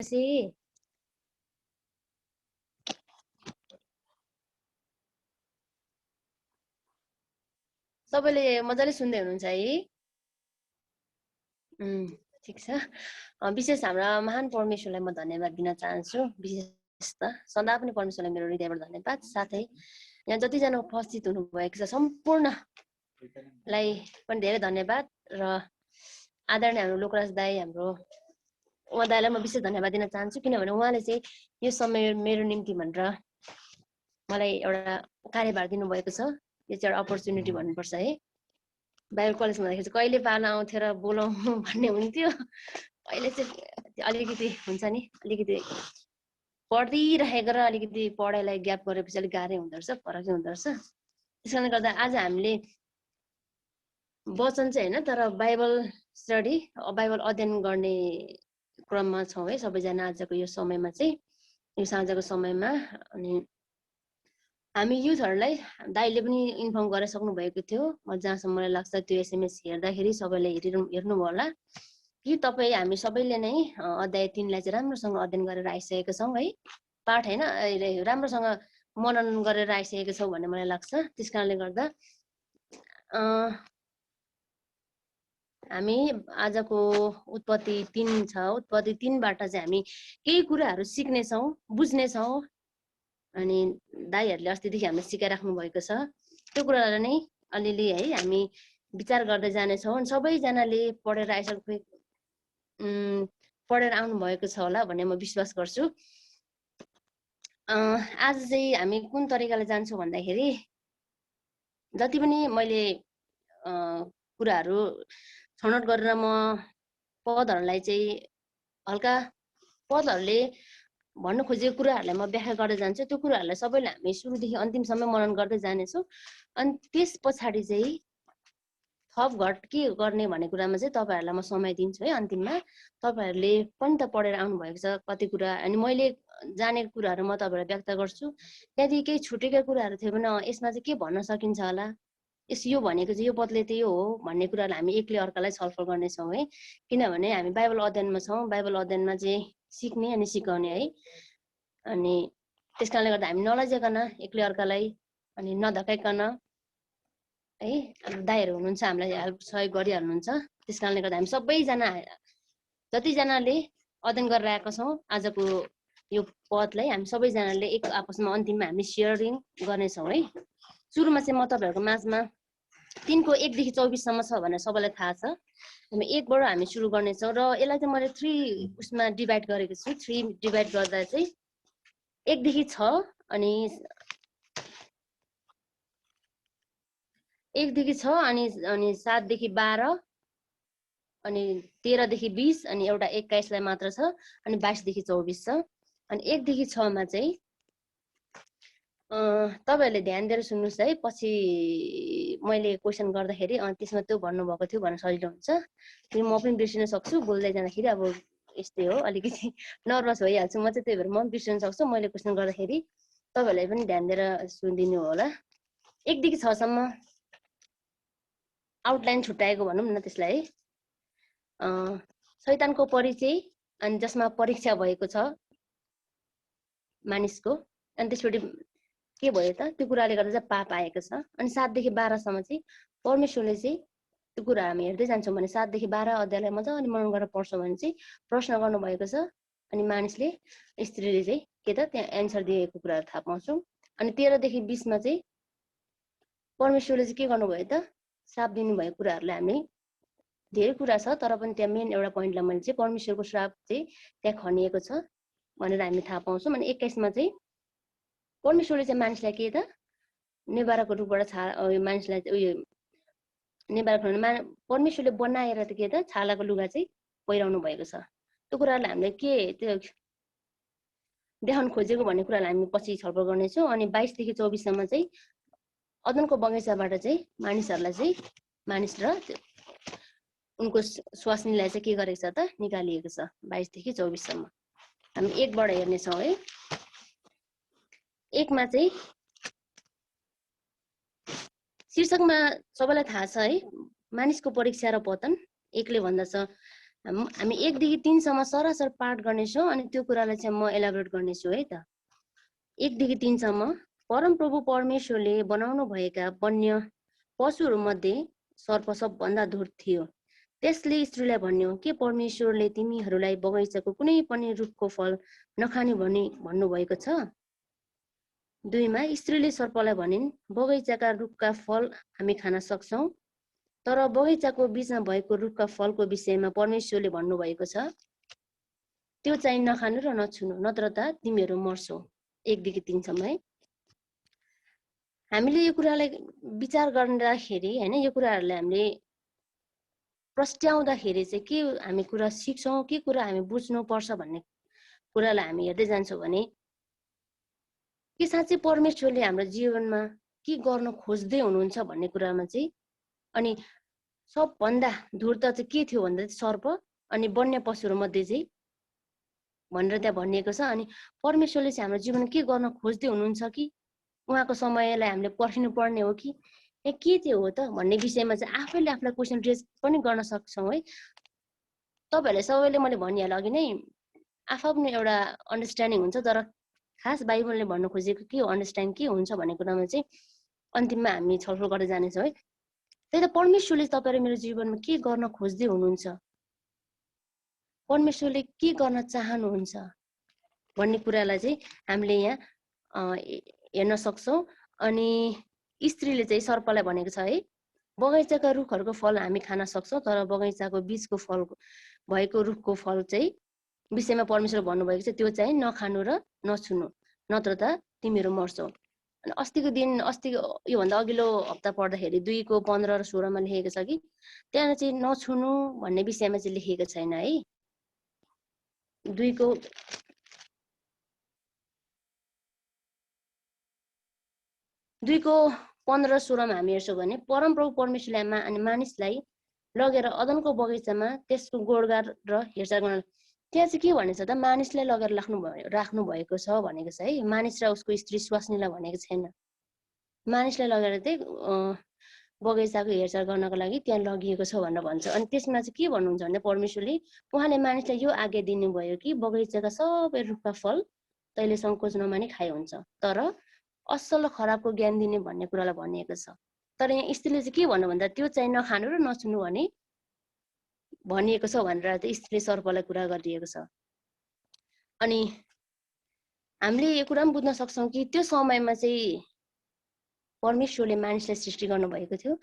C सबैले मजाले सुन्दै हुनुहुन्छ है? ठिक छ। विशेष हाम्रा महान परमेश्वरलाई म धन्यवाद दिन चाहन्छु। विशेष त सदा पनि परमेश्वरलाई मेरो हृदयबाट धन्यवाद। साथै यहाँ जतिजना उपस्थित हुनुभएको छ सम्पूर्णलाई पनि धेरै धन्यवाद। र आदरणीय हाम्रो लोकराज दाई, हाम्रो उहाँ दाईलाई म विशेष धन्यवाद दिन चाहन्छु, किनभने उहाँले चाहिँ यो समय मेरो निम्ति भनेर मलाई एउटा कार्यभार दिनुभएको छ। यो चाहिँ एउटा अपर्च्युनिटी भन्नुपर्छ है। बाइबल कलेजमा हुँदाखेरि चाहिँ कहिले पाला आउँथ्यो र बोलाउनु भन्ने हुन्थ्यो। अहिले चाहिँ अलिकति हुन्छ नि, अलिकति पढिरहेको र अलिकति पढाइलाई ग्याप गरेपछि अलिक गाह्रै हुँदो रहेछ, फरक चाहिँ हुँदो रहेछ। त्यस कारणले गर्दा आज हामीले वचन चाहिँ होइन, तर बाइबल स्टडी, बाइबल अध्ययन गर्ने क्रममा छौँ है सबैजना आजको यो समयमा चाहिँ, यो साँझको समयमा। अनि हामी युथहरूलाई दाइले पनि इन्फर्म गराइसक्नु भएको थियो। जहाँसम्म मलाई लाग्छ त्यो एसएमएस हेर्दाखेरि सबैले हेर्नुभयो होला कि तपाईँ हामी सबैले नै अध्याय 3लाई चाहिँ राम्रोसँग अध्ययन गरेर आइसकेका छौँ है। पाठ होइन, राम्रोसँग मनन गरेर आइसकेका छौँ भन्ने मलाई लाग्छ। त्यस कारणले गर्दा हामी आजको उत्पत्ति 3 छ, उत्पत्ति 3बाट चाहिँ हामी केही कुराहरू सिक्नेछौँ, बुझ्नेछौँ। अनि दाइहरूले अस्तिदेखि हामीले सिकाइराख्नु भएको छ, त्यो कुरालाई नै अलिअलि है हामी विचार गर्दै जानेछौँ। अनि सबैजनाले पढेर आउनु भएको छ होला भन्ने म विश्वास गर्छु। आज चाहिँ हामी कुन तरिकाले जान्छौँ भन्दाखेरि, जति पनि मैले कुराहरू छनौट गरेर म पदहरूलाई चाहिँ हल्का पदहरूले भन्नु खोजेको कुराहरूलाई म व्याख्या गर्दै जान्छु। त्यो कुराहरूलाई सबैले हामी सुरुदेखि अन्तिमसम्म मनन गर्दै जानेछौँ। अनि त्यस पछाडि चाहिँ थप घट के गर्ने भन्ने कुरामा चाहिँ तपाईँहरूलाई म समय दिन्छु है। अन्तिममा तपाईँहरूले पनि त पढेर आउनुभएको छ कति कुरा, अनि मैले जानेको कुराहरू म तपाईँहरूलाई व्यक्त गर्छु। त्यहाँदेखि केही छुटेका कुराहरू थियो भने यसमा चाहिँ के भन्न सकिन्छ होला, यस यो भनेको चाहिँ यो पदले चाहिँ यो हो भन्ने कुरालाई हामी एकले अर्कालाई छलफल गर्नेछौँ है। किनभने हामी बाइबल अध्ययनमा छौँ, बाइबल अध्ययनमा चाहिँ सिक्ने अनि सिकाउने है। अनि त्यस कारणले गर्दा हामी नलजाइकन एकले अर्कालाई अनि नधकाइकन है, दाइहरू हुनुहुन्छ हामीलाई हेल्प सहयोग गरिहाल्नुहुन्छ। त्यस कारणले गर्दा हामी सबैजना जतिजनाले अध्ययन गरेर आएको छौँ आजको यो पदलाई हामी सबैजनाले एक आपसमा अन्तिममा हामी सेयरिङ गर्नेछौँ है। सुरुमा चाहिँ म तपाईँहरूको माझमा 3को 1 देखि 24सम्म छ भनेर सबैलाई थाहा छ। हामी 1बाट हामी सुरु गर्नेछौँ र यसलाई चाहिँ मैले 3 उसमा डिभाइड गरेको छु। 3 डिभाइड गर्दा चाहिँ 1 देखि 6 अनि 1 देखि 6 अनि 7 देखि 12 अनि 13 देखि 20 अनि एउटा 21लाई मात्र छ, अनि 22 देखि 24 छ। अनि 1 देखि 6 मा चाहिँ तपाईहरुले ध्यान दिएर सुन्नुस् है। पछि मैले क्वेशन गर्दाखेरि त्यसमा त्यो भन्नुभएको थियो भनेर सजिलो हुन्छ। त्यो म पनि बिर्सिन सक्छु बोल्दै जाँदाखेरि, अब यस्तै हो, अलिकति नर्भस भइहाल्छु म चाहिँ, त्यही भएर म पनि बिर्सिन सक्छु। मैले क्वेशन गर्दाखेरि तपाईहरुले पनि ध्यान दिएर सुनिदिनु होला। 1 देखि 6 सम्म आउटलाइन छुट्याएको भनौँ न त्यसलाई है। शैतानको परिचय अनि जसमा परीक्षा भएको छ मानिसको, अनि त्यसपछि के भयो त, त्यो कुराले गर्दा चाहिँ पाप आएको छ। अनि 7 देखि 12 सम्म चाहिँ परमेश्वरले चाहिँ त्यो कुरा हामी हेर्दै जान्छौँ भने 7 देखि 12 अध्यायलाई मजाले मनन गरेर पढ्छौँ भने चाहिँ प्रश्न गर्नुभएको छ। अनि मानिसले, स्त्रीले चाहिँ के त त्यहाँ एन्सर दिएको कुराहरू थाहा पाउँछौँ। अनि 13 देखि 20 मा चाहिँ परमेश्वरले चाहिँ के गर्नुभयो त, श्राप दिनुभएको कुराहरूलाई हामी धेरै कुरा छ, तर पनि त्यहाँ मेन एउटा पोइन्टलाई मैले चाहिँ परमेश्वरको श्राप चाहिँ त्यहाँ खनिएको छ भनेर हामी थाहा पाउँछौँ। अनि 21 मा चाहिँ परमेश्वरले चाहिँ मानिसलाई के त नेबाराको रूपबाट मानिसलाई उयो नेबाराको परमेश्वरले बनाएर त के त छालाको लुगा चाहिँ पहिराउनु भएको छ। त्यो कुरालाई हामीले के त्यो देखाउन खोजेको भन्ने कुरालाई हामी पछि छलफल गर्नेछौँ। अनि 22 देखि 24 सम्म चाहिँ अदनको बगैँचाबाट चाहिँ मानिसहरूलाई चाहिँ मानिस र उनको स्वास्नीलाई चाहिँ के गरेको छ त, निकालिएको छ। 22 देखि 24 सम्म हामी 1बाट हेर्नेछौँ है। 1 मा चाहिँ शीर्षकमा सबैलाई थाहा छ है, मानिसको परीक्षा र पतन। 1ले भन्दछ हामी 1 देखि 3 सम्म सरासर पाठ गर्नेछौँ अनि त्यो कुरालाई चाहिँ म एलाबोरेट गर्नेछु है त। 1 देखि 3 सम्म परमप्रभु परमेश्वरले बनाउनु भएका वन्य पशुहरू मध्ये सर्प सबभन्दा धूर्त थियो। त्यसले स्त्रीलाई भन्यो, के परमेश्वरले तिमीहरूलाई बगैँचाको कुनै पनि रुखको फल नखाने भनी भन्नुभएको छ? 2 मा स्त्रीले सर्पलाई भनिन्, बगैँचाका रुखका फल हामी खान सक्छौँ, तर बगैँचाको बीचमा भएको रुखका फलको विषयमा परमेश्वरले भन्नुभएको छ, त्यो चाहिँ नखानु र नछुनु, नत्र त तिमीहरू मर्छौ। 1 देखि 3 सम्म है। हामीले यो कुरालाई विचार गर्दाखेरि हैन, यो कुराहरूलाई हामीले प्रस्ट्याउँदाखेरि चाहिँ के हामी कुरा सिक्छौँ, के कुरा हामी बुझ्नु पर्छ भन्ने कुरालाई हामी हेर्दै जान्छौँ भने के साँच्चै परमेश्वरले हाम्रो जीवनमा के गर्न खोज्दै हुनुहुन्छ भन्ने कुरामा चाहिँ अनि सबभन्दा धूर्त चाहिँ के थियो भन्दा चाहिँ सर्प अनि वन्य पशुहरू मध्ये चाहिँ भनेर त्यहाँ भनिएको छ। अनि परमेश्वरले चाहिँ हाम्रो जीवनमा के गर्न खोज्दै हुनुहुन्छ कि उहाँको समयलाई हामीले पर्खिनु पर्ने हो कि के चाहिँ हो त भन्ने विषयमा चाहिँ आफैले आफूलाई क्वेसन रेज पनि गर्न सक्छौँ है। तपाईँहरूले सबैले मैले भनिहालेँ अघि नै आफ्नो एउटा अन्डरस्ट्यान्डिङ हुन्छ, तर खास बाइबलले भन्नु खोजेको के हो, अन्डरस्ट्यान्ड के हुन्छ भन्ने कुरामा चाहिँ अन्तिममा हामी छलफल गर्दै जानेछौँ है। त्यही त परमेश्वरले तपाईँ र मेरो जीवनमा के गर्न खोज्दै हुनुहुन्छ, परमेश्वरले के गर्न चाहनुहुन्छ भन्ने कुरालाई चाहिँ हामीले यहाँ हेर्न सक्छौँ। अनि स्त्रीले चाहिँ सर्पलाई भनेको छ है, बगैँचाका रुखहरूको फल हामी खान सक्छौँ, तर बगैँचाको बीचको फल भएको रुखको फल चाहिँ विषयमा परमेश्वर भन्नुभएको छ, त्यो चाहिँ नखानु र नछुनु, नत्र त तिमीहरू मर्छौ। अनि अस्तिको योभन्दा अघिल्लो हप्ता पढ्दाखेरि 2 को 15 र 16 मा लेखेको छ कि त्यहाँ चाहिँ नछुनु भन्ने विषयमा चाहिँ लेखेको छैन है। 2 को 15 र 16 मा हामी हेर्छौँ भने परमप्रभु परमेश्वरले मानिसलाई लगेर अदनको बगैँचामा त्यसको गोडगाड र हेरचाह गर्न, त्यहाँ चाहिँ के भनेको छ त, मानिसलाई लगेर राख्नु भएको छ भनेको छ है। मानिस र उसको स्त्री स्वास्नीलाई भनेको छैन, मानिसलाई लगेर चाहिँ बगैँचाको हेरचाह गर्नको लागि त्यहाँ लगिएको छ भनेर भन्छ। अनि त्यसमा चाहिँ के भन्नुहुन्छ भने परमेश्वरले उहाँले मानिसलाई यो आज्ञा दिनुभयो कि बगैँचाका सबै रुखका फल तैँले सङ्कोच नमानी खाए हुन्छ, तर असल र खराबको ज्ञान दिने भन्ने कुरालाई भनिएको छ। तर यहाँ स्त्रीले चाहिँ के भन्नु भन्दा त्यो चाहिँ नखानु र नछुनु भनिएको छ भनेर चाहिँ स्त्रीले सर्पलाई कुरा गरिएको छ। अनि हामीले यो कुरा पनि बुझ्न सक्छौँ कि त्यो समयमा चाहिँ परमेश्वरले मानिसलाई सृष्टि गर्नुभएको थियो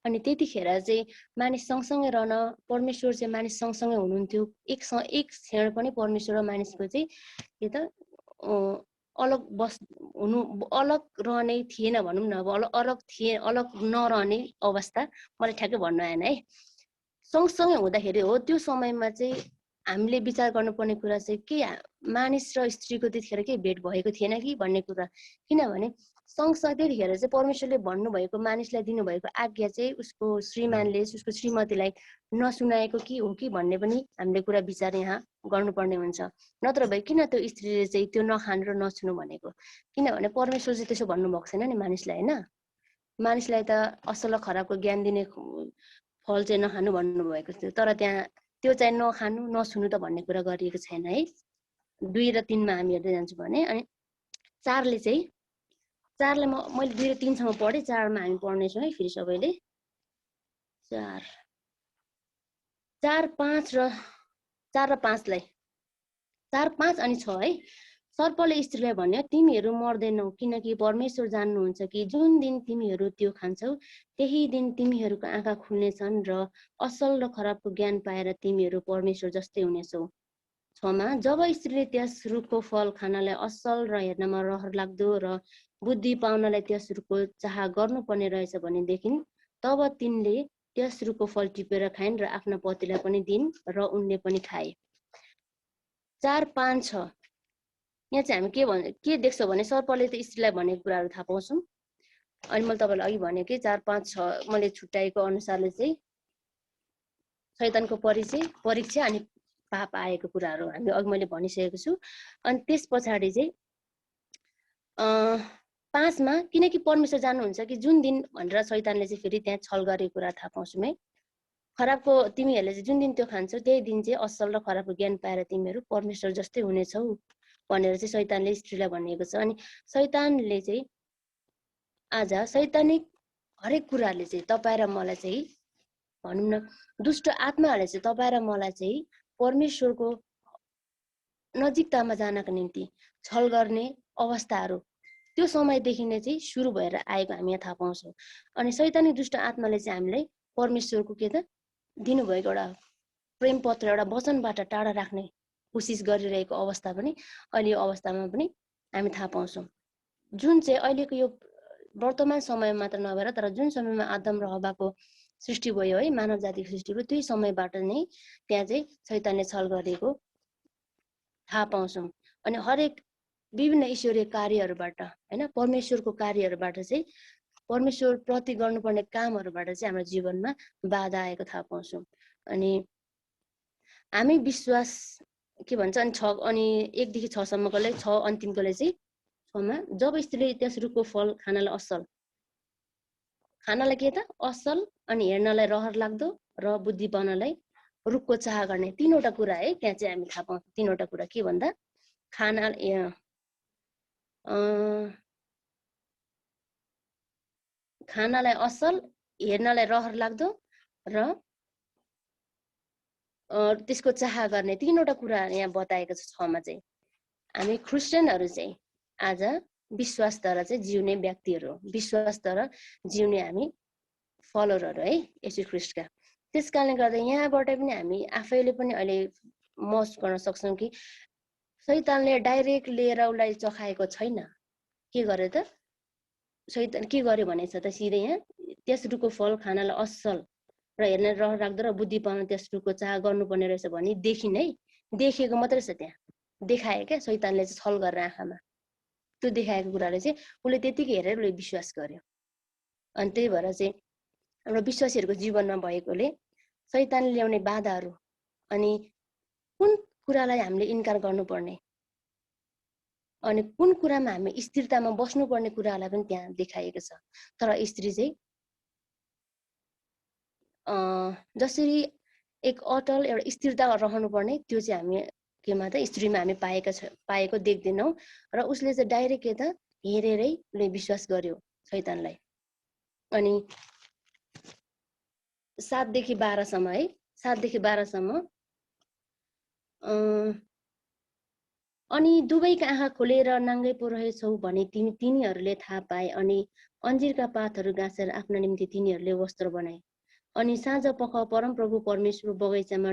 अनि त्यतिखेर चाहिँ मानिस सँगसँगै रहन परमेश्वर चाहिँ मानिस सँगसँगै हुनुहुन्थ्यो। एक क्षण पनि परमेश्वर र मानिसको चाहिँ के त अलग रहने थिएन भनौँ न, अब अलग नरहने अवस्था मलाई ठ्याक्कै भन्न आएन है। सँगसँगै हुँदाखेरि हो त्यो समयमा चाहिँ हामीले विचार गर्नुपर्ने कुरा चाहिँ के मानिस र स्त्रीको त्यतिखेर के भेट भएको थिएन कि भन्ने कुरा। किनभने सँगसँगै त्यतिखेर चाहिँ परमेश्वरले भन्नुभएको मानिसलाई दिनुभएको आज्ञा चाहिँ उसको श्रीमानले उसको श्रीमतीलाई नसुनाएको कि हो कि भन्ने पनि हामीले कुरा विचार यहाँ गर्नुपर्ने हुन्छ। नत्र भए किन त्यो स्त्रीले चाहिँ त्यो नखानु र नछुनु भनेको, किनभने परमेश्वर चाहिँ त्यसो भन्नुभएको छैन नि मानिसलाई होइन। मानिसलाई त असल र खराबको ज्ञान दिने फल चाहिँ नखानु भन्नुभएको थियो, तर त्यहाँ त्यो चाहिँ नखानु नछुनु त भन्ने कुरा गरिएको छैन है। 2 र 3 मा हामी हेर्दै जान्छौँ भने अनि 4ले चाहिँ मैले 2 र 3 सम्म पढेँ, 4 मा हामी पढ्नेछौँ है फेरि सबैले। 4, 5 र 5लाई 4, 5 अनि 6 है। सर्पले स्त्रीलाई भन्यो, तिमीहरू मर्दैनौ, किनकि परमेश्वर जान्नुहुन्छ कि जुन दिन तिमीहरू त्यो खान्छौ त्यही दिन तिमीहरूको आँखा खुल्नेछन् र असल र खराबको ज्ञान पाएर तिमीहरू परमेश्वर जस्तै हुनेछौ। 6 मा जब स्त्रीले त्यस रुखको फल खानलाई असल र हेर्नमा रहर लाग्दो र बुद्धि पाउनलाई त्यस रुखको चाह गर्नुपर्ने रहेछ भनेदेखि तब तिनले त्यस रुखको फल टिपेर खाइन् र आफ्ना पतिलाई पनि दिइन् र उनले पनि खाए। 4, 5, 6 यहाँ चाहिँ हामी के देख्छौँ भने सर्पले त स्त्रीलाई भनेको कुराहरू थाहा पाउँछौँ। अनि मैले तपाईँलाई अघि भने कि 4, 5, 6 मैले छुट्याएको अनुसारले चाहिँ शैतानको परीक्षा अनि पाप आएको कुराहरू हामी अघि मैले भनिसकेको छु। अनि त्यस पछाडि चाहिँ 5 मा किनकि परमेश्वर जान्नुहुन्छ कि जुन दिन भनेर शैतानले चाहिँ फेरि त्यहाँ छल गरेको कुरा थाहा पाउँछौँ है। खराबको तिमीहरूले चाहिँ जुन दिन त्यो खान्छौ त्यही दिन चाहिँ असल र खराबको ज्ञान पाएर तिमीहरू परमेश्वर जस्तै हुनेछौ भनेर चाहिँ शैतानले स्त्रीलाई भनिएको छ। अनि शैतानले चाहिँ आज शैतानिक हरेक कुराले चाहिँ तपाईँ र मलाई चाहिँ भनौँ न दुष्ट आत्माहरूले चाहिँ तपाईँ र मलाई चाहिँ परमेश्वरको नजिकतामा जानका निम्ति छल गर्ने अवस्थाहरू त्यो समयदेखि नै चाहिँ सुरु भएर आएको हामी यहाँ थाहा पाउँछौँ। अनि शैतानिक दुष्ट आत्माले चाहिँ हामीलाई परमेश्वरको के त दिनुभएको एउटा प्रेम पत्र एउटा वचनबाट टाढा राख्ने कोसिस गरिरहेको अवस्था पनि अहिले यो अवस्थामा पनि हामी थाहा पाउँछौँ। जुन चाहिँ अहिलेको यो वर्तमान समयमा मात्र नभएर तर जुन समयमा आदम र हव्वाको सृष्टि भयो है, मानव जातिको सृष्टि भयो, त्यही समयबाट नै त्यहाँ चाहिँ शैतानले छल गरेको थाहा पाउँछौँ। अनि हरेक विभिन्न ईश्वरीय कार्यहरूबाट हैन परमेश्वरको कार्यहरूबाट चाहिँ परमेश्वर प्रति गर्नुपर्ने कामहरूबाट चाहिँ हाम्रो जीवनमा बाधा आएको थाहा पाउँछौँ। अनि हामी विश्वास के भन्छ अनि 6 अनि 1 देखि 6 सम्मकोले 6 अन्तिमकोले चाहिँ 6मा जब स्त्रीले त्यस रुखको फल खानलाई असल खानलाई के त असल अनि हेर्नलाई रहर लाग्दो र बुद्धि बनाउनलाई रुखको चाह गर्ने तीनवटा कुरा है त्यहाँ चाहिँ हामी थाहा पाउँछौँ। तीनवटा कुरा के भन्दा खाना खानलाई असल हेर्नलाई रहर लाग्दो र त्यसको चाह गर्ने तीनवटा कुरा यहाँ बताएको छ 6मा चाहिँ। हामी क्रिस्चियनहरू चाहिँ आज विश्वासद्वारा चाहिँ जिउने व्यक्तिहरू हो, विश्वासद्वारा जिउने हामी फलोअरहरू है येशू ख्रीष्टका। त्यस कारणले गर्दा यहाँबाट पनि हामी आफैले पनि अहिले महसुस गर्न सक्छौँ कि शैतानले डाइरेक्ट लिएर उसलाई चखाएको छैन। के गरे त शैतान के गर्यो भने छ त सिधै यहाँ त्यस रुखको फल खानलाई असल र हेर्न रहर लाग्दो र बुद्धि पाउन त्यस रुखको चाह गर्नुपर्ने रहेछ भने देखिन है, देखेको मात्रै छ त्यहाँ देखायो क्या शैतानले चाहिँ छल गरेर आँखामा त्यो देखाएको कुराले चाहिँ उसले त्यतिकै हेरेर उसले विश्वास गर्यो। अनि त्यही भएर चाहिँ हाम्रो विश्वासीहरूको जीवनमा भएकोले शैतानले ल्याउने बाधाहरू अनि कुन कुरालाई हामीले इन्कार गर्नुपर्ने अनि कुन कुरामा हामी स्थिरतामा बस्नुपर्ने कुरालाई पनि त्यहाँ देखाएको छ। तर स्त्री चाहिँ जसरी एक अटल एउटा स्थिरता रहनुपर्ने त्यो चाहिँ हामी केमा त स्त्रीमा हामी पाएको देख्दैनौँ र उसले चाहिँ डाइरेक्ट के त हेरेरै उसले विश्वास गर्यो शैतानलाई। अनि 7 देखि 12 सम्म है 7 देखि 12 सम्म अनि दुवैका आँखा खोलेर नाङ्गै पो रहेछौ भने तिनीहरूले थाहा पाए अनि अन्जिरका पातहरू गाँसेर आफ्ना निम्ति तिनीहरूले वस्त्र बनाए। अनि साँझ पख परमप्रभु परमेश्वर बगैँचामा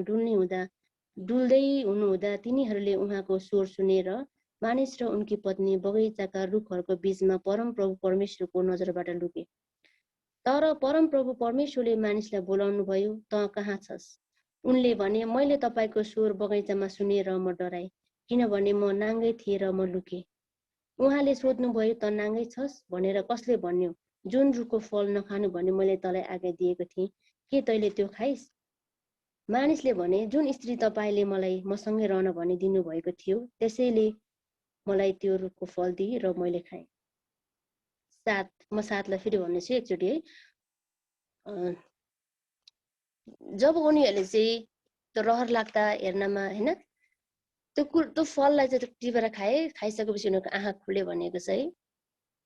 डुल्दै हुनुहुँदा तिनीहरूले उहाँको स्वर सुनेर मानिस र उनकी पत्नी बगैँचाका रुखहरूको बीचमा परमप्रभु परमेश्वरको नजरबाट लुके। तर परमप्रभु परमेश्वरले मानिसलाई बोलाउनु भयो, त कहाँ छस्? उनले भने, मैले तपाईको स्वर बगैँचामा सुनेर म डराएँ, किनभने म नाङ्गै थिएँ र म लुकेँ। उहाँले सोध्नुभयो, त नाङ्गै छस् भनेर कसले भन्यो? जुन रुखको फल नखानु भने मैले तँलाई आज्ञा दिएको थिएँ, के तैँले त्यो खाइस्? मानिसले भने, जुन स्त्री तपाईँले मलाई मसँगै रहन भनिदिनु भएको थियो त्यसैले मलाई त्यो रुखको फल दिए र मैले खाएँ। म 7लाई फेरि भन्नेछु एकचोटि है। जब उनीहरूले चाहिँ त्यो रहर लाग्दा हेर्नमा हैन त्यो फललाई चाहिँ टिपेर खाइसकेपछि उनीहरूको आँखा खुल्यो भनेको छ है।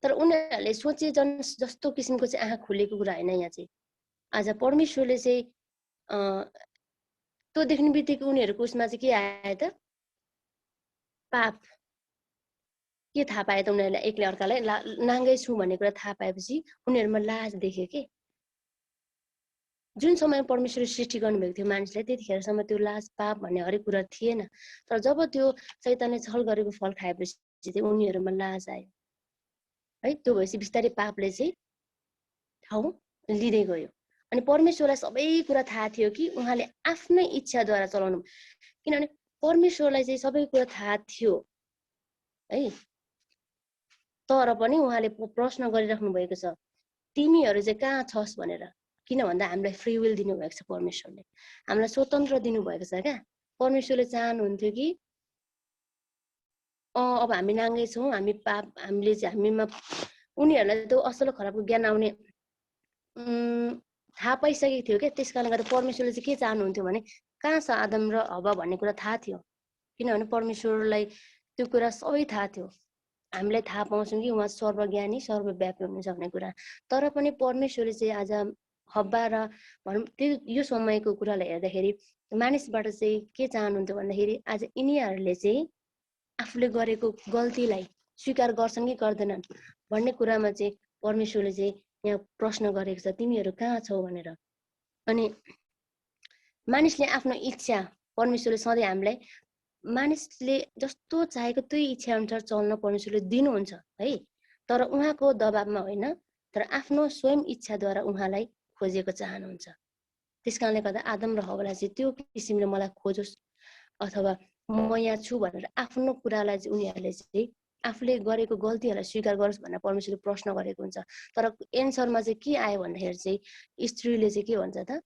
तर उनीहरूले सोचे जस्तो किसिमको चाहिँ आँखा खुलेको कुरा होइन। यहाँ चाहिँ आज परमेश्वरले चाहिँ त्यो देख्ने बित्तिकै उनीहरूको उसमा चाहिँ के आयो त पाप। के थाहा पाए त उनीहरूले एकले अर्कालाई नाङ्गै छु भन्ने कुरा थाहा पाएपछि उनीहरूमा लाज देख्यो के। जुन समय परमेश्वरले सृष्टि गर्नुभएको थियो मानिसलाई त्यतिखेरसम्म त्यो लाज पाप भन्ने हरेक कुरा थिएन। तर जब त्यो शैतानले छल गरेको फल खाएपछि चाहिँ उनीहरूमा लाज आयो है। त्यो भएपछि बिस्तारै पापले चाहिँ ठाउँ लिँदै गयो। अनि परमेश्वरलाई सबै कुरा थाहा थियो कि उहाँले आफ्नै इच्छाद्वारा चलाउनु, किनभने परमेश्वरलाई चाहिँ सबै कुरा थाहा थियो है। तर पनि उहाँले प्रश्न गरिराख्नु भएको छ, तिमीहरू चाहिँ कहाँ छस् भनेर। किन भन्दा हामीलाई फ्री विल दिनुभएको छ परमेश्वरले, हामीलाई स्वतन्त्र दिनुभएको छ क्या। परमेश्वरले चाहनुहुन्थ्यो कि अब हामी नाङ्गै छौँ, हामी पाप हामीले चाहिँ हामीमा उनीहरूलाई त्यो असल खराबको ज्ञान आउने थाहा पाइसकेको थियो क्या। त्यस कारणले गर्दा परमेश्वरले चाहिँ के चाहनुहुन्थ्यो भने कहाँ छ आदम र हव्वा भन्ने कुरा थाहा थियो, किनभने परमेश्वरलाई त्यो कुरा सबै थाहा थियो। हामीलाई थाहा पाउँछौँ कि उहाँ सर्वज्ञानी सर्वव्यापी हुनुहुन्छ भन्ने कुरा। तर पनि परमेश्वरले चाहिँ आज हव्वा र भनौँ त्यो यो समयको कुरालाई हेर्दाखेरि मानिसबाट चाहिँ के चाहनुहुन्थ्यो भन्दाखेरि आज यिनीहरूले चाहिँ आफूले गरेको गल्तीलाई स्वीकार गर्छन् कि गर्दैनन् भन्ने कुरामा चाहिँ परमेश्वरले चाहिँ यहाँ प्रश्न गरेको छ, तिमीहरू कहाँ छौ भनेर। अनि मानिसले आफ्नो इच्छा, परमेश्वरले सधैँ हामीलाई मानिसले जस्तो चाहेको त्यही इच्छा अनुसार चल्न परमेश्वरले दिनुहुन्छ है, तर उहाँको दबाबमा होइन, तर आफ्नो स्वयं इच्छाद्वारा उहाँलाई खोजेको चाहनुहुन्छ। त्यस कारणले गर्दा आदम र हव्वालाई चाहिँ त्यो किसिमले मलाई खोजोस् अथवा म यहाँ छु भनेर आफ्नो कुरालाई चाहिँ उनीहरूले चाहिँ आफूले गरेको गल्तीहरूलाई स्वीकार गरोस् भनेर परमेश्वरले प्रश्न गरेको हुन्छ। तर एन्सरमा चाहिँ के आयो भन्दाखेरि चाहिँ स्त्रीले चाहिँ के भन्छ त,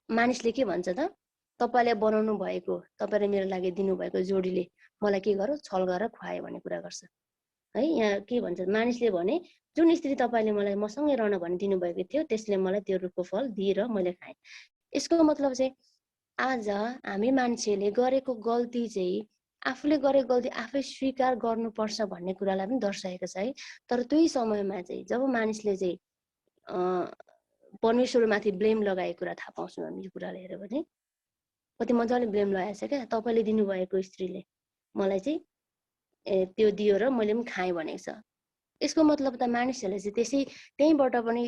मानिसले के भन्छ त, तपाईँले बनाउनु भएको, तपाईँले मेरो लागि दिनुभएको जोडीले मलाई के गर्यो, छल गरेर खुवायो भन्ने कुरा गर्छ है। यहाँ के भन्छ, मानिसले भने जुन स्त्री तपाईँले मलाई मसँगै रहन भनी दिनुभएको थियो त्यसले मलाई त्यो रुखको फल दिएर मैले खाएँ। यसको मतलब चाहिँ आज हामी मान्छेले गरेको गल्ती चाहिँ आफूले गरेको गल्ती आफै स्वीकार गर्नुपर्छ भन्ने कुरालाई पनि दर्शाएको छ है। तर त्यही समयमा चाहिँ जब मानिसले चाहिँ परमेश्वरमाथि ब्लेम लगाएको कुरा थाहा पाउँछौँ हामी। यो कुराले हेऱ्यो भने कति मजाले ब्लेम लगाएको छ क्या, तपाईँले दिनुभएको स्त्रीले मलाई चाहिँ त्यो दियो र मैले पनि खाएँ भनेको छ। यसको मतलब त मानिसहरूले चाहिँ त्यसै त्यहीँबाट पनि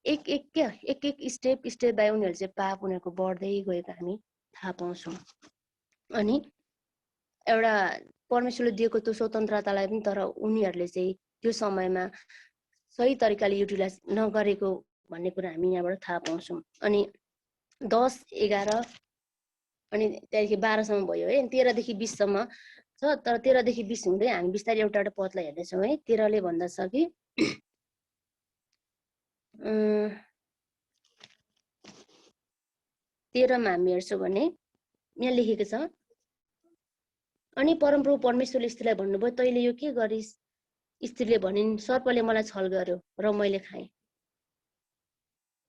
एक एक स्टेप बाई उनीहरू चाहिँ पाप उनीहरूको बढ्दै गएको हामी थाहा पाउँछौँ। अनि एउटा परमेश्वरले दिएको त्यो स्वतन्त्रतालाई पनि तर उनीहरूले चाहिँ त्यो समयमा सही तरिकाले युटिलाइज नगरेको भन्ने कुरा हामी यहाँबाट थाहा पाउँछौँ। अनि 10, 11 अनि त्यहाँदेखि 12सम्म भयो है। 13देखि 20सम्म छ, तर 13देखि 20 हुँदै हामी बिस्तारै एउटा एउटा पदलाई हेर्दैछौँ है। 13ले भन्दछ कि 13मा हामी हेर्छौँ भने यहाँ लेखेको छ, अनि परमप्रभु परमेश्वरले स्त्रीलाई भन्नुभयो, तैँले यो के गरिस्? स्त्रीले भनिन्, सर्पले मलाई छल गर्यो र मैले खाएँ।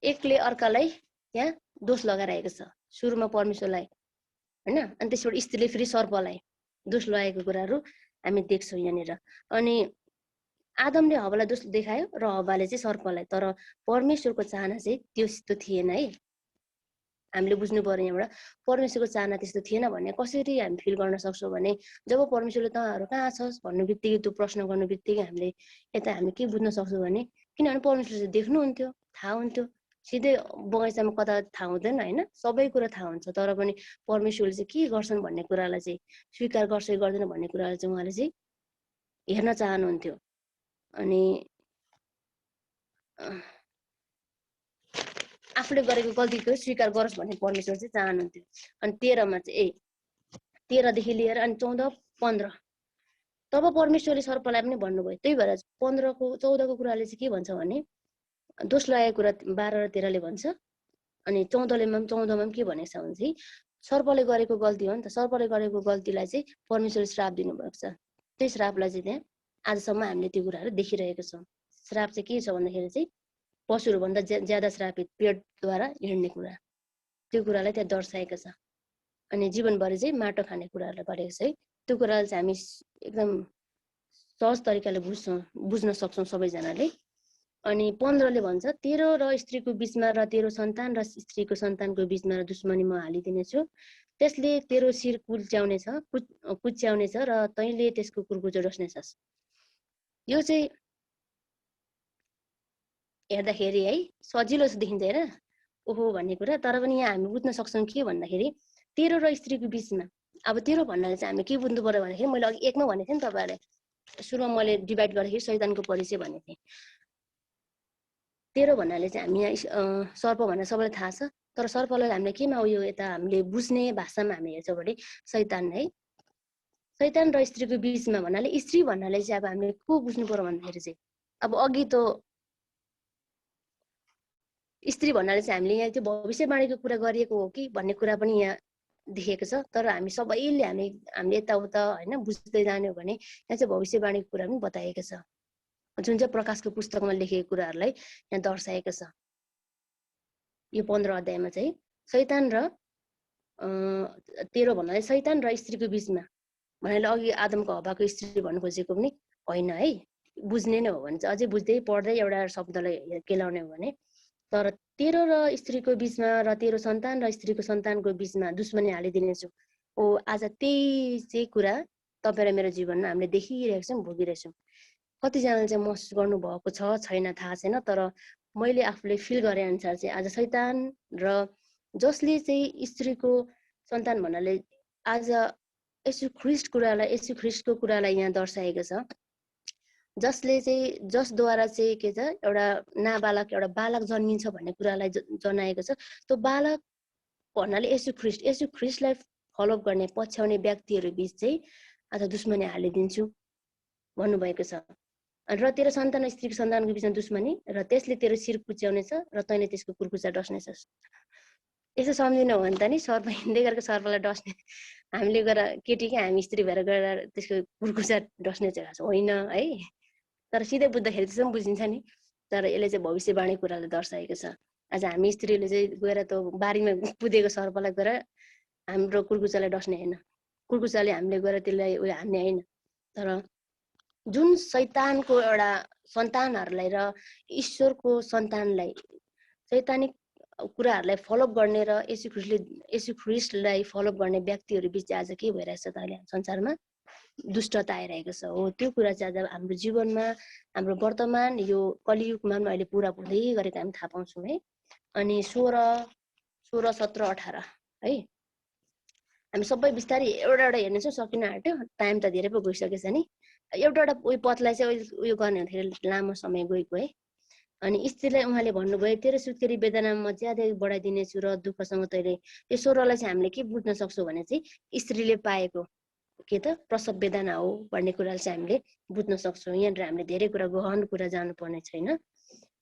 एकले अर्कालाई यहाँ दोष लगाइरहेको छ, सुरुमा परमेश्वरलाई होइन, अनि त्यसबाट स्त्रीले फेरि सर्पलाई दोष लगाएको कुराहरू हामी देख्छौँ यहाँनिर। अनि आदमले हव्वालाई दोष देखायो र हव्वाले चाहिँ सर्पलाई, तर परमेश्वरको चाहना चाहिँ त्यस्तो थिएन है। हामीले बुझ्नु पर्यो यहाँबाट परमेश्वरको चाहना त्यस्तो थिएन भन्ने कसरी हामी फिल गर्न सक्छौँ भने जब परमेश्वरले तँहरू कहाँ छस् भन्नु बित्तिकै त्यो प्रश्न गर्नु बित्तिकै हामीले यता हामी के बुझ्न सक्छौँ भने किनभने परमेश्वरले देख्नुहुन्थ्यो, थाहा हुन्थ्यो, सिधै बगैँचामा कता थाहा हुँदैन होइन, सबै कुरा थाहा हुन्छ। तर पनि परमेश्वरले चाहिँ के गर्छन् भन्ने कुरालाई चाहिँ स्वीकार गर्छ कि गर्दैन भन्ने कुरालाई चाहिँ उहाँले चाहिँ हेर्न चाहनुहुन्थ्यो। अनि आफूले गरेको गल्तीको स्वीकार गरोस् भन्ने परमेश्वर चाहिँ चाहनुहुन्थ्यो। अनि 13मा चाहिँ 13देखि लिएर अनि 14, 15 तब परमेश्वरले सर्पलाई पनि भन्नुभयो। त्यही भएर 14को कुराले चाहिँ के भन्छ भने दोष लागेको कुरा 12 र 13ले भन्छ। अनि 14मा पनि के भनेको छ भने चाहिँ सर्पले गरेको गल्ती हो नि त, सर्पले गरेको गल्तीलाई चाहिँ परमेश्वरले श्राप दिनुभएको छ। त्यही श्रापलाई चाहिँ त्यहाँ आजसम्म हामीले त्यो कुराहरू देखिरहेको छौँ। श्राप चाहिँ के छ भन्दाखेरि चाहिँ पशुहरूभन्दा ज्यादा श्रापित, पेटद्वारा हिँड्ने कुरा, त्यो कुरालाई त्यहाँ दर्शाएको छ। अनि जीवनभरि चाहिँ माटो खाने कुराहरूलाई गरेको छ है। त्यो कुरालाई चाहिँ हामी एकदम सहज तरिकाले बुझ्न सक्छौँ सबैजनाले। अनि 15ले भन्छ, तेरो र स्त्रीको बिचमा र तेरो सन्तान र स्त्रीको सन्तानको बिचमा दुश्मनी म हालिदिनेछु, त्यसले तेरो शिर कुच्याउनेछ र तैँले त्यसको कुर्कुच्चो डस्नेछस्। यो चाहिँ हेर्दाखेरि है सजिलो देखिन्छ होइन, ओहो भन्ने कुरा, तर पनि यहाँ हामी बुझ्न सक्छौँ के भन्दाखेरि तेरो र स्त्रीको बिचमा। अब तेरो भन्नाले चाहिँ हामी के बुझ्नु पर्यो भन्दाखेरि मैले अघि 1मा भनेको थिएँ नि तपाईँहरूलाई, सुरुमा मैले डिभाइड गर्दाखेरि शैतानको परिचय भनेको थिएँ। तेरो भन्नाले चाहिँ हामी यहाँ सर्प भनेर सबैलाई थाहा छ, तर सर्पलाई हामीले केमा उयो यता हामीले बुझ्ने भाषामा हामी हेर्छौँ भने शैतान है। शैतान र स्त्रीको बिचमा भन्नाले स्त्री भन्नाले चाहिँ अब हामीले को बुझ्नु पर्यो भन्दाखेरि चाहिँ अब अघि त स्त्री भन्नाले चाहिँ हामीले यहाँ त्यो भविष्यवाणीको कुरा गरिएको हो कि भन्ने कुरा पनि यहाँ देखेको छ। तर हामी सबैले हामीले यताउता होइन बुझ्दै जाने हो भने यहाँ चाहिँ भविष्यवाणीको कुरा पनि बताएको छ, जुन चाहिँ प्रकाशको पुस्तकमा लेखेको कुराहरूलाई यहाँ दर्शाएको छ। यो 15 अध्यायमा चाहिँ शैतान र 13 भन्नाले शैतान र स्त्रीको बीचमा भन्नाले अघि आदमको हब्बाको स्त्री भन्नु खोजेको पनि होइन है, बुझ्ने नै हो भने चाहिँ अझै बुझ्दै पढ्दै एउटा शब्दलाई केलाउने हो भने। तर 13 र स्त्रीको बीचमा र 13 सन्तान र स्त्रीको सन्तानको बीचमा दुश्मनी हालिदिनेछु। आज त्यही चाहिँ कुरा तपाईँ र मेरो जीवनमा हामीले देखिरहेको छौँ, भोगिरहेको छौँ। कतिजनाले चाहिँ महसुस गर्नुभएको छ छैन थाहा छैन, तर मैले आफूले फिल गरे अनुसार चाहिँ आज शैतान र जसले चाहिँ स्त्रीको सन्तान भन्नाले आज येशू ख्रिस्टको कुरालाई यहाँ दर्शाएको छ, जसले चाहिँ जसद्वारा चाहिँ के छ एउटा नाबालक एउटा बालक जन्मिन्छ भन्ने कुरालाई जनाएको छ। त्यो बालक भन्नाले येशू ख्रिस्टलाई फलोअप गर्ने पछ्याउने व्यक्तिहरू बीच चाहिँ आज दुश्मनी हालिदिन्छु भन्नुभएको छ। र तेरो सन्तान र स्त्रीको सन्तानको बीचमा दुश्मनी र त्यसले तेरो शिर कुच्याउनेछ र तैँले त्यसको कुर्कुचा डस्नेछस्। यसो सम्झिनु हो भने त नि सर्प हिँड्दै गरेको सर्पलाई डस्ने हामीले गएर केटीकै हामी स्त्री भएर गएर त्यसको कुर्कुचा डस्ने चाहिँ होइन है। तर सिधै बुझ्दाखेरि त्यसो पनि बुझिन्छ नि, तर यसले चाहिँ भविष्यवाणी कुरालाई दर्शाएको छ। आज हामी स्त्रीले चाहिँ गएर त्यो बारीमा कुदेको सर्पलाई गएर हाम्रो कुर्कुचालाई डस्ने होइन, कुर्कुचाले हामीले गएर त्यसलाई उयो हान्ने होइन। तर जुन शैतानको एउटा सन्तानहरूलाई र ईश्वरको सन्तानलाई शैतानिक कुराहरूलाई फलोअप गर्ने र येशू ख्रिस्टलाई फलोअप गर्ने व्यक्तिहरू बीच आज के भइरहेछ त अहिले संसारमा दुष्टता आइरहेको छ। हो त्यो कुरा चाहिँ आज हाम्रो जीवनमा हाम्रो वर्तमान यो कलियुगमा पनि अहिले पुरा हुँदै गरेको हामी थाहा पाउँछौँ है। अनि 16, 17, 18 है हामी सबै बिस्तारै एउटा एउटा हेर्नेछौँ, सकिन आँट्यो, टाइम त धेरै पो गइसकेछ नि। एउटा उयो पतलाई चाहिँ उयो गर्ने हुँदाखेरि लामो समय गएको है। अनि स्त्रीलाई उहाँले भन्नुभयो तेरो सुत्केरी वेदनामा म ज्यादै बढाइदिनेछु र दुःखसँग तैँले। यो 16लाई चाहिँ हामीले के बुझ्न सक्छौँ भने चाहिँ स्त्रीले पाएको के त प्रसव वेदना हो भन्ने कुरालाई चाहिँ हामीले बुझ्न सक्छौँ। यहाँनिर हामीले धेरै कुरा गहन कुरा जानुपर्ने छैन।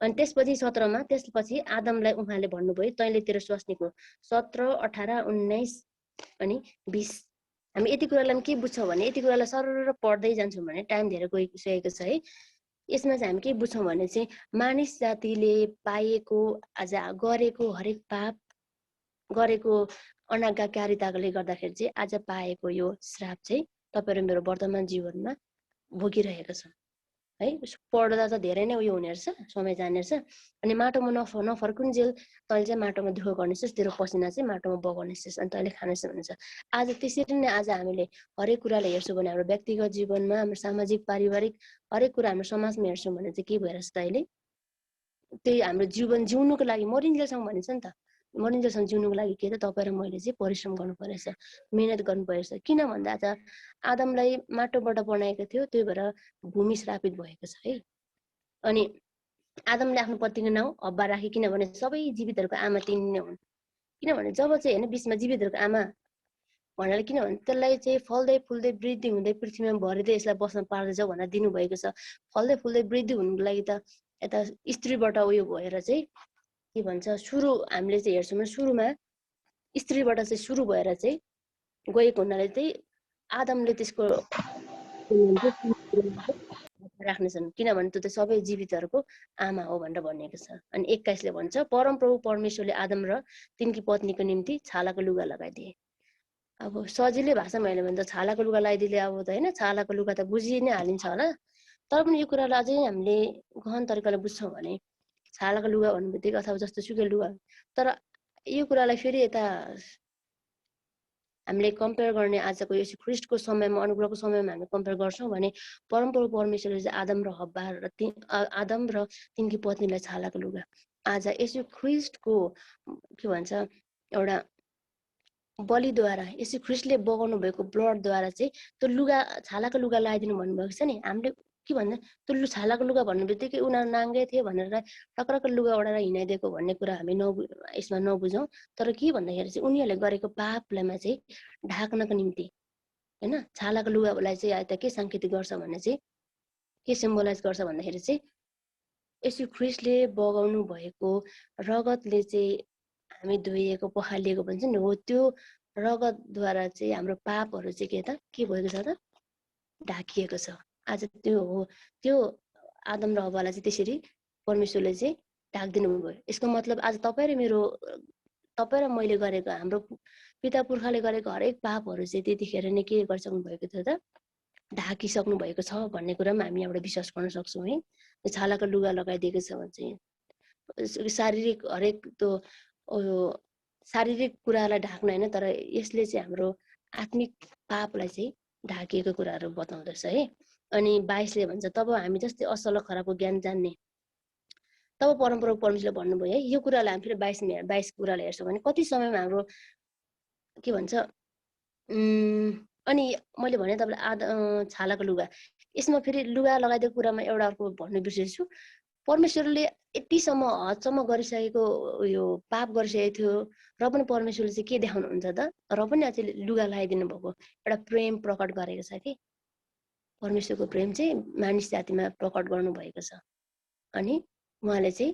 अनि त्यसपछि 17मा त्यसपछि आदमलाई उहाँले भन्नुभयो तैँले तेरो स्वास्नीको 17, 18, 19 अनि 20 हामी यति कुरालाई के बुझ्छौँ भने यति कुरालाई सरर पढ्दै जान्छौँ भने टाइम धेरै गइसकेको छ है। यसमा चाहिँ हामी के बुझ्छौँ भने चाहिँ मानिस जातिले पाएको आज गरेको हरेक पाप गरेको अनाज्ञाकारिताले गर्दाखेरि चाहिँ आज पाएको यो श्राप चाहिँ तपाईँ र मेरो वर्तमान जीवनमा भोगिरहेको छ है। पढ्दा त धेरै नै उयो हुने रहेछ, समय जाने रहेछ। अनि माटोमा नफर्कुन्जेल तैँले चाहिँ माटोमा दुःख गर्नेछस्, तेरो पसिना चाहिँ माटोमा बगाउनेछस् अनि तैँले खानेछस् भन्छ। आज त्यसरी नै आज हामीले हरेक कुरालाई हेर्छौँ भने हाम्रो व्यक्तिगत जीवनमा हाम्रो सामाजिक पारिवारिक हरेक कुरा हाम्रो समाजमा हेर्छौँ भने चाहिँ के भइरहेछ त अहिले त्यही हाम्रो जीवन जिउनुको लागि मरिन्जेलसम्म भनिन्छ नि त, मरिन्जेलसम्म जिउनुको लागि के त तपाईँ र मैले चाहिँ परिश्रम गर्नु परेछ, मेहनत गर्नु परेछ। किन भन्दा आज आदमलाई माटोबाट बनाएको थियो, त्यही भएर भूमि श्रापित भएको छ है। अनि आदमले आफ्नो पत्नीको नाउँ हब्बा राखे, किनभने सबै जीवितहरूको आमा तिनी नै हुन्। किनभने जब चाहिँ होइन बिचमा जीवितहरूको आमा भनेर किनभने त्यसलाई चाहिँ फल्दै फुल्दै वृद्धि हुँदै पृथ्वीमा भरिँदै यसलाई बस्न पार्दैछ भनेर दिनुभएको छ। फल्दै फुल्दै वृद्धि हुनुको लागि त यता स्त्रीबाट उयो भएर चाहिँ के भन्छ सुरु हामीले चाहिँ हेर्छौँ भने सुरुमा स्त्रीबाट चाहिँ सुरु भएर चाहिँ गएको हुनाले चाहिँ आदमले त्यसको राख्नेछन्, किनभने त्यो त सबै जीवितहरूको आमा हो भनेर भनिएको छ। अनि 21ले भन्छ परमप्रभु परमेश्वरले आदम र तिनकी पत्नीको निम्ति छालाको लुगा लगाइदिए। अब सजिलै भाषामा हेर्यो भने त छालाको लुगा लगाइदिले अब त होइन, छालाको लुगा त बुझि नै हालिन्छ होला। तर पनि यो कुरालाई अझै हामीले गहन तरिकाले बुझ्छौँ भने छालाको लुगा भन्नु बित्तिकै अथवा जस्तो सुकै लुगा, तर यो कुरालाई फेरि यता हामीले कम्पेयर गर्ने आजको येशू ख्रिस्टको समयमा अनुग्रहको समयमा हामी कम्पेयर गर्छौँ भने परमप्रभु परमेश्वरले चाहिँ आदम र तिनकी पत्नीलाई छालाको लुगा, आज येशू ख्रिस्टको के भन्छ एउटा बलिद्वारा येशू ख्रिस्टले बगाउनु भएको ब्लडद्वारा चाहिँ त्यो लुगा छालाको लुगा लगाइदिनु भन्नुभएको छ नि। हामीले के भन्दा त्यो छालाको लुगा भन्नु बित्तिकै उनीहरू नाङ्गै थिए भनेर टक्रक्क लुगा ओढाएर हिँडाइदिएको भन्ने कुरा हामी यसमा नबुझौँ। तर के भन्दाखेरि चाहिँ उनीहरूले गरेको पापलाई चाहिँ ढाक्नको निम्ति होइन छालाको लुगालाई चाहिँ यता के सङ्केत गर्छ भने चाहिँ के सिम्बलाइज गर्छ भन्दाखेरि चाहिँ येशू ख्रिस्टले बगाउनु भएको रगतले चाहिँ हामी धोइएको पखालिएको भन्छ नि, हो त्यो रगतद्वारा चाहिँ हाम्रो पापहरू चाहिँ के भएको छ त ढाकिएको छ। आज त्यो हो, त्यो आदम र हव्वालाई चाहिँ त्यसरी परमेश्वरले चाहिँ ढाकिदिनु भयो। यसको मतलब आज तपाईँ र मैले गरेको हाम्रो पिता पुर्खाले गरेको हरेक पापहरू चाहिँ त्यतिखेर नै के गरिसक्नु भएको थियो त, ढाकिसक्नु भएको छ भन्ने कुरा पनि हामी यहाँबाट विश्वास गर्न सक्छौँ है। छालाको लुगा लगाइदिएको छ भने चाहिँ शारीरिक हरेक त्यो शारीरिक कुरालाई ढाक्न होइन, तर यसले चाहिँ हाम्रो आत्मिक पापलाई चाहिँ ढाकिएको कुराहरू बताउँदछ है। अनि 22ले भन्छ तब हामी जस्तै असल र खराबको ज्ञान जान्ने, तब परमप्रभु परमेश्वरले भन्नुभयो है। यो कुरालाई हामी फेरि 22 कुरालाई हेर्छौँ भने कति समयमा हाम्रो के भन्छ अनि मैले भने तपाईँलाई छालाको लुगा, यसमा फेरि लुगा लगाइदिएको कुरामा एउटा अर्को भन्नु बिर्सेछु। परमेश्वरले यतिसम्म हदसम्म गरिसकेको यो पाप गरिसकेको थियो र पनि परमेश्वरले चाहिँ के देखाउनुहुन्छ त, र पनि अझै लुगा लगाइदिनु भएको एउटा प्रेम प्रकट गरेको छ कि परमेश्वरको प्रेम चाहिँ मानिस जातिमा प्रकट गर्नुभएको छ। अनि उहाँले चाहिँ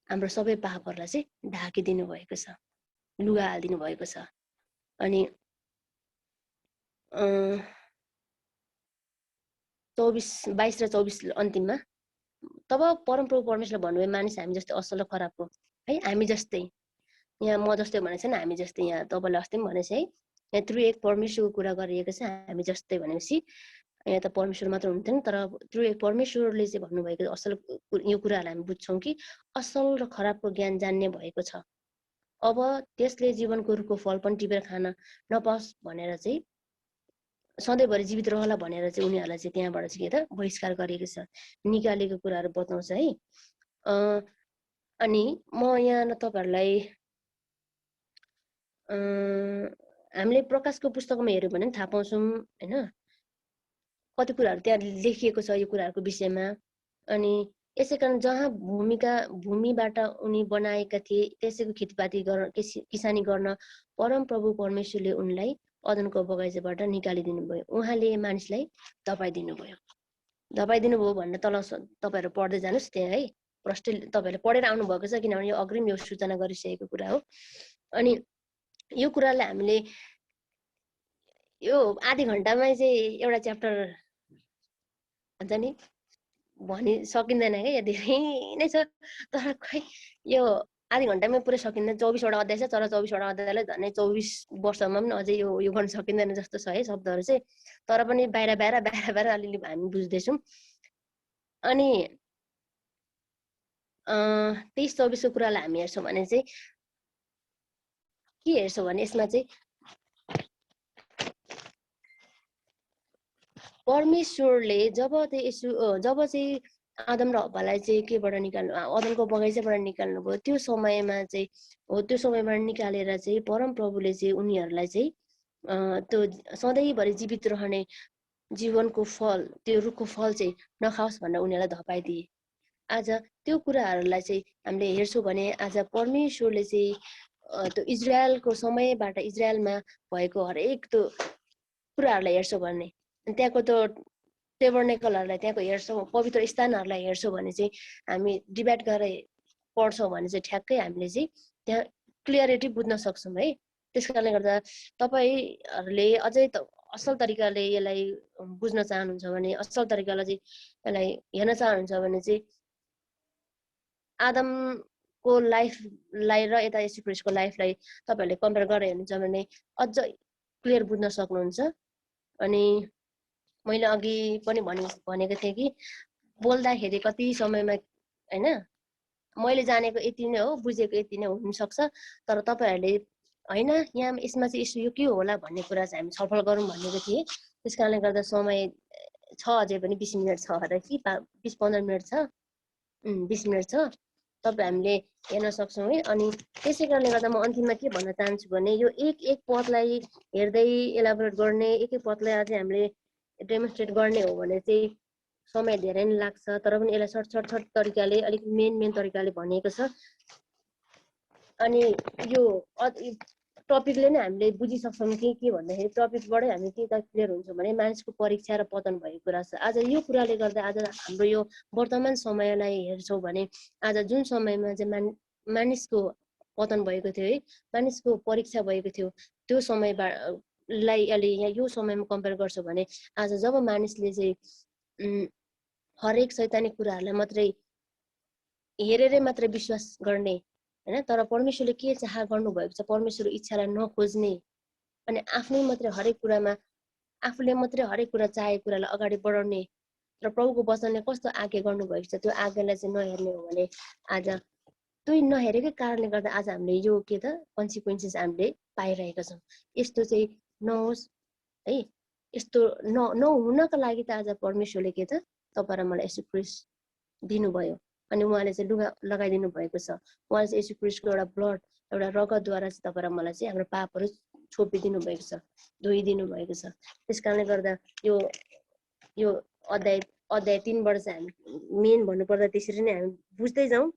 हाम्रो सबै पापहरूलाई चाहिँ ढाकिदिनु भएको छ, लुगा हालिदिनु भएको छ। अनि 22 र 24 अन्तिममा तब परमप्रभु परमेश्वरले भन्नुभयो मानिस हामी जस्तै असल र खराबको है, हामी जस्तै, यहाँ म जस्तै भनेको छैन, हामी जस्तै, यहाँ तपाईँले अस्ति पनि भनेछ है, यहाँ त्रिएक परमेश्वरको कुरा गरिएको छ। हामी जस्तै भनेपछि यहाँ त परमेश्वर मात्र हुनुहुन्थेन, तर त्रिएक परमेश्वरले चाहिँ भन्नुभएको असल यो कुराहरूलाई हामी बुझ्छौँ कि असल र खराबको ज्ञान जान्ने भएको छ। अब त्यसले जीवनको रुखको फल पनि टिपेर खान नपाओस् भनेर चाहिँ सधैँभरि जीवित रहला भनेर चाहिँ उनीहरूलाई चाहिँ त्यहाँबाट चाहिँ के त बहिष्कार गरेको छ, निकालेको कुराहरू बताउँछ है। अनि म यहाँ तपाईँहरूलाई हामीले प्रकाशको पुस्तकमा हेऱ्यौँ भने थाहा पाउँछौँ होइन, कति कुराहरू त्यहाँ लेखिएको छ यो कुराहरूको विषयमा। अनि यसै कारण जहाँ भूमिबाट उनी बनाएका थिए त्यसैको खेतीपाती गर्न किसानी गर्न परमप्रभु परमेश्वरले उनलाई अदनको बगैँचाबाट निकालिदिनु भयो। उहाँले मानिसलाई धपाइदिनु भयो भनेर तल तपाईँहरू पढ्दै जानुहोस् त्यहाँ है, प्रष्ट तपाईँहरूले पढेर आउनुभएको छ, किनभने यो अग्रिम यो सूचना गरिसकेको कुरा हो। अनि यो कुरालाई हामीले यो आधी घन्टामै चाहिँ एउटा च्याप्टर भन्छ नि भनि सकिँदैन क्या, यो धेरै नै छ, तर खै यो आधी घन्टामै पुरै सकिँदैन। 24वटा अध्याय छ, तर 24वटा अध्यायलाई झन् 24 वर्षमा पनि अझै यो गर्न सकिँदैन जस्तो छ है शब्दहरू चाहिँ, तर पनि बाहिर अलिअलि हामी बुझ्दैछौँ। अनि 23-24को कुरालाई हामी हेर्छौँ भने चाहिँ के हेर्छौँ भने यसमा चाहिँ परमेश्वरले जब चाहिँ आदम र हव्वालाई चाहिँ केबाट निकाल्नु, अदनको बगैँचाबाट निकाल्नु भयो, त्यो समयमा चाहिँ हो, त्यो समयबाट निकालेर चाहिँ परमप्रभुले चाहिँ उनीहरूलाई चाहिँ त्यो सधैँभरि जीवित रहने जीवनको फल, त्यो रुखको फल चाहिँ नखाओस् भनेर उनीहरूलाई धपाइदिए। आज त्यो कुराहरूलाई चाहिँ हामीले हेर्छौँ भने आज परमेश्वरले चाहिँ त्यो इजरायलको समयबाट इजरायलमा भएको हरेक त्यो कुराहरूलाई हेर्छौँ भने, त्यहाँको त्यो टेबर्नेकलहरूलाई त्यहाँको हेर्छौँ, पवित्र स्थानहरूलाई हेर्छौँ भने चाहिँ हामी डिभाइड गरेर पढ्छौँ भने चाहिँ ठ्याक्कै हामीले चाहिँ त्यहाँ क्लियरिटी बुझ्न सक्छौँ है। त्यस कारणले गर्दा तपाईँहरूले अझै असल तरिकाले यसलाई बुझ्न चाहनुहुन्छ भने, असल तरिकाले चाहिँ यसलाई हेर्न चाहनुहुन्छ भने चाहिँ आदमको लाइफलाई र यता येशू ख्रीष्टको लाइफलाई तपाईँहरूले कम्पेयर गरेर हेर्नुहुन्छ भने अझ क्लियर बुझ्न सक्नुहुन्छ। अनि मैले अघि पनि भनेको थिएँ कि बोल्दाखेरि कति समयमा होइन मैले जानेको यति नै हो, बुझेको यति नै हुनसक्छ, तर तपाईँहरूले होइन यहाँ यसमा चाहिँ यसो यो के होला भन्ने कुरा चाहिँ हामी छलफल गरौँ भनेको थिएँ। त्यस कारणले गर्दा समय छ, अझै पनि 20 मिनट छ होला कि 20-15 मिनट छ, 20 मिनट छ, तपाईँ हामीले हेर्न सक्छौँ है। अनि त्यसै कारणले गर्दा म अन्तिममा के भन्न चाहन्छु भने यो एक पदलाई हेर्दै एलाबोरेट गर्ने, एक पदलाई अझै हामीले डेमोन्स्ट्रेट गर्ने हो भने चाहिँ समय धेरै नै लाग्छ, तर पनि यसलाई सर्ट तरिकाले अलिक मेन तरिकाले भनिएको छ। अनि यो टपिकले नै हामीले बुझिसक्छौँ कि के भन्दाखेरि टपिकबाटै हामी के त क्लियर हुन्छौँ भने मानिसको परीक्षा र पतन भएको कुरा छ। आज यो कुराले गर्दा आज हाम्रो यो वर्तमान समयलाई हेर्छौँ भने आज जुन समयमा चाहिँ मानिसको पतन भएको थियो है, मानिसको परीक्षा भएको थियो, त्यो समयलाई अहिले यहाँ यो समयमा कम्पेयर गर्छौँ भने आज जब मानिसले चाहिँ हरेक शैतानिक कुराहरूलाई मात्रै हेरेरै मात्र विश्वास गर्ने हैन, तर परमेश्वरले के चाह गर्नुभएको छ, परमेश्वरको इच्छालाई नखोज्ने अनि आफ्नै मात्रै हरेक कुरामा आफूले मात्रै हरेक कुरा चाहेको कुरालाई अगाडि बढाउने र प्रभुको वचनले कस्तो आज्ञा गर्नुभएको छ त्यो आज्ञालाई चाहिँ नहेर्ने हो भने आज त्यो नहेरेकै कारणले गर्दा आज हामीले यो के त कन्सिक्वेन्सेस हामीले पाइरहेका छौँ। यस्तो चाहिँ नहोस् है, यस्तो नहुनको लागि त आज परमेश्वरले के त तपाईँ र मलाई यसो क्रिस्ट दिनुभयो अनि उहाँले चाहिँ लुगा लगाइदिनु भएको छ। उहाँले चाहिँ यसो क्रिस्टको एउटा ब्लड एउटा रगतद्वारा चाहिँ तपाईँ र मलाई चाहिँ हाम्रो पापहरू छोपिदिनु भएको छ, धोइदिनु भएको छ। त्यस कारणले गर्दा यो अध्याय 3बाट चाहिँ हामी मेन भन्नुपर्दा त्यसरी नै हामी बुझ्दै जाउँ,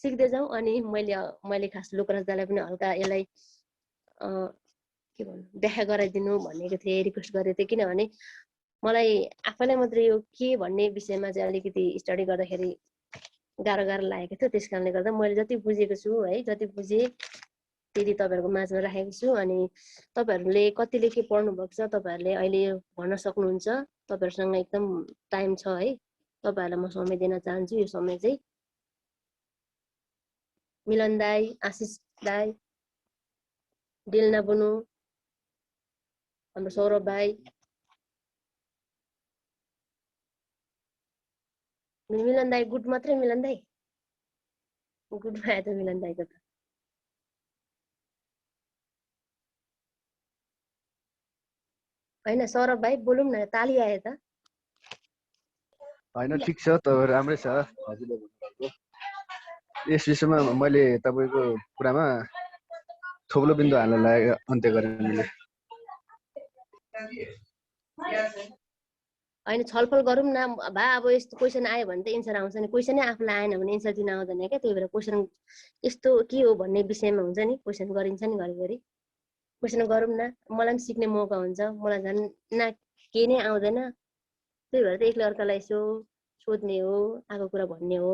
सिक्दै जाउँ। अनि मैले खास लोकराज दालाई पनि हल्का यसलाई के भन्नु व्याख्या गराइदिनु भनेको थिएँ, रिक्वेस्ट गरेको थिएँ, किनभने मलाई आफैलाई मात्रै यो के भन्ने विषयमा चाहिँ अलिकति स्टडी गर्दाखेरि गाह्रो लागेको थियो। त्यस कारणले गर्दा मैले जति बुझेको छु है, जति बुझेँ त्यति तपाईँहरूको माझमा राखेको छु। अनि तपाईँहरूले कतिले के पढ्नु भएको छ तपाईँहरूले अहिले भन्न सक्नुहुन्छ, तपाईँहरूसँग एकदम टाइम छ है। तपाईँहरूलाई म समय दिन चाहन्छु। यो समय चाहिँ मिलन दाई, आशिष दाई, डेलना बुनु, हाम्रो सौरभ भाइ, मिलन दाई गुड मात्रै, मिलन दाई गुड भयो त मिलन दाईको त होइन। सौरभ भाइ बोलौँ न, ताली आयो त होइन? ठिक छ, त राम्रै छ हजुरले भन्नुभएको। यस विषयमा मैले तपाईँको कुरामा थोप्लो बिन्दु हाल्नलाई अन्त्य गरेँ मैले। होइन, छलफल गरौँ न भा। अब यस्तो क्वेसन आयो भने त एन्सर आउँछ नि, क्वेसनै आफूलाई आएन भने एन्सर दिन आउँदैन क्या। त्यही भएर क्वेसन यस्तो के हो भन्ने विषयमा हुन्छ नि, क्वेसन गरिन्छ नि घरिघरि। क्वेसन गरौँ न, मलाई पनि सिक्ने मौका हुन्छ। मलाई झन् न केही नै आउँदैन, त्यही भएर त एकले अर्कालाई यसो सोध्ने हो, आएको कुरा भन्ने हो।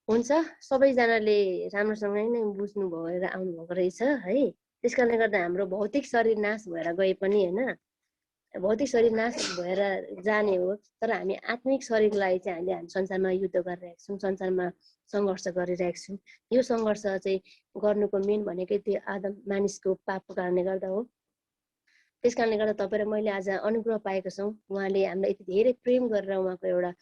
हुन्छ, सबैजनाले राम्रोसँगै नै बुझ्नु भएर आउनुभएको रहेछ है। त्यस कारणले गर्दा हाम्रो भौतिक शरीर नाश भएर गए पनि होइन, भौतिक शरीर नाश भएर जाने हो, तर हामी आत्मिक शरीरलाई चाहिँ हामी संसारमा युद्ध गरिरहेका छौँ, संसारमा सङ्घर्ष गरिरहेका छौँ। यो सङ्घर्ष चाहिँ गर्नुको मेन भनेकै त्यो आदम मानिसको पापको कारणले गर्दा हो। त्यस कारणले गर्दा तपाईँ र मैले आज अनुग्रह पाएको छौँ। उहाँले हामीलाई यति धेरै प्रेम गरेर उहाँको एउटा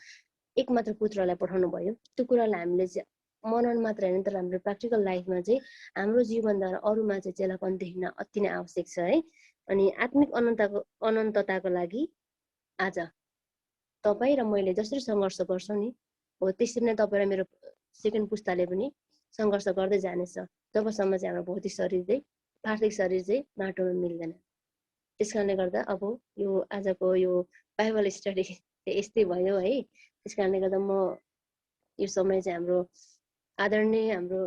एकमात्र पुत्रलाई पठाउनु भयो। त्यो कुरालाई हामीले चाहिँ मनन मात्र होइन, तर हाम्रो प्र्याक्टिकल लाइफमा चाहिँ हाम्रो जीवनद्वारा अरूमा चाहिँ त्यसलाई देख्न अति नै आवश्यक छ है। अनि आत्मिक अनन्तताको लागि आज तपाईँ र मैले जसरी सङ्घर्ष गर्छौँ नि, हो त्यसरी नै तपाईँ र मेरो सेकेन्ड पुस्ताले पनि सङ्घर्ष गर्दै जानेछ, जबसम्म चाहिँ हाम्रो भौतिक शरीर चाहिँ पार्थिव शरीर चाहिँ माटोमा मिल्दैन। त्यस कारणले गर्दा अब यो आजको यो बाइबल स्टडी यस्तै भयो है। त्यस कारणले गर्दा म यो समय चाहिँ हाम्रो आदरणीय हाम्रो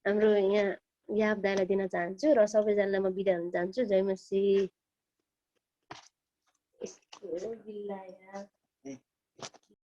यहाँ याप दाइलाई दिन चाहन्छु र सबैजनालाई म बिदा हुन चाहन्छु। जय मसीह।